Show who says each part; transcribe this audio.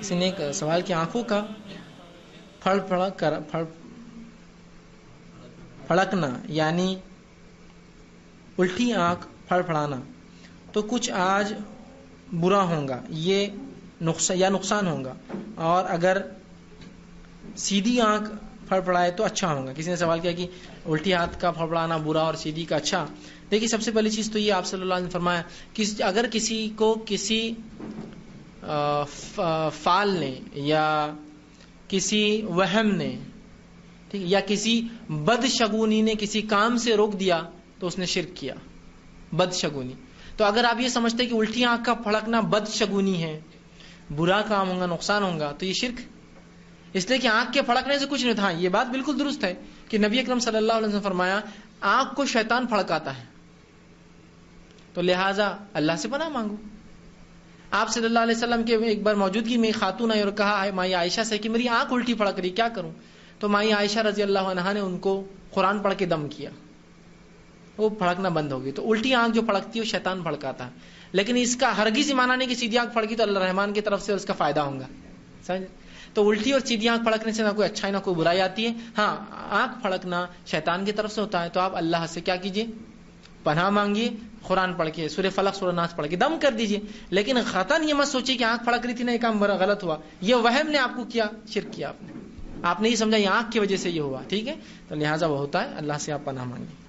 Speaker 1: کسی نے ایک سوال کیا آنکھوں کا پھڑکنا یعنی الٹی آنکھ پھڑپھڑانا تو کچھ آج برا ہوگا یہ نقصان ہوگا، اور اگر سیدھی آنکھ پھڑپھڑائے تو اچھا ہوگا. کسی نے سوال کیا کہ الٹی ہاتھ کا پھڑپھڑانا برا اور سیدھی کا اچھا. دیکھیے سب سے پہلی چیز تو یہ آپ صلی اللہ علیہ وسلم نے فرمایا کہ اگر کسی کو کسی فال نے یا کسی وہم نے ٹھیک یا کسی بدشگونی نے کسی کام سے روک دیا تو اس نے شرک کیا. بدشگونی تو اگر آپ یہ سمجھتے ہیں کہ الٹی آنکھ کا پھڑکنا بدشگونی ہے، برا کام ہوگا، نقصان ہوگا، تو یہ شرک. اس لیے کہ آنکھ کے پھڑکنے سے کچھ نہیں تھا. یہ بات بالکل درست ہے کہ نبی اکرم صلی اللہ علیہ وسلم نے فرمایا آنکھ کو شیطان پھڑکاتا ہے، تو لہٰذا اللہ سے پناہ مانگو. آپ صلی اللہ علیہ وسلم کے ایک بار موجودگی میں خاتون آئی اور کہا ہے مائی عائشہ سے کہ میری آنکھ الٹی پھڑک رہی، کیا کروں؟ تو مائی عائشہ رضی اللہ عنہا نے ان کو قرآن پڑھ کے دم کیا، وہ پھڑکنا بند ہو گئی. تو الٹی آنکھ جو پھڑکتی ہے وہ شیطان پھڑکاتا ہے، لیکن اس کا ہرگز یہ معنی نہیں کہ سیدھی آنکھ پھڑکی تو اللہ رحمان کی طرف سے اس کا فائدہ ہوگا. سمجھ؟ تو الٹی اور سیدھی آنکھ پھڑکنے سے نہ کوئی اچھائی نہ کوئی برائی آتی ہے. ہاں آنکھ پھڑکنا شیطان کی طرف سے ہوتا ہے، تو آپ اللہ سے کیا کیجیے؟ پناہ مانگیے، قرآن پڑھ کے سورہ فلق سورہ ناس پڑھ کے دم کر دیجیے. لیکن قطعاً یہ مت سوچیے کہ آنکھ پھڑک رہی تھی نا یہ کام بڑا غلط ہوا، یہ وہم نے آپ کو کیا، شرک کیا آپ نے یہ سمجھا یہ آنکھ کی وجہ سے یہ ہوا. ٹھیک ہے، تو لہٰذا وہ ہوتا ہے، اللہ سے آپ پناہ مانگیں.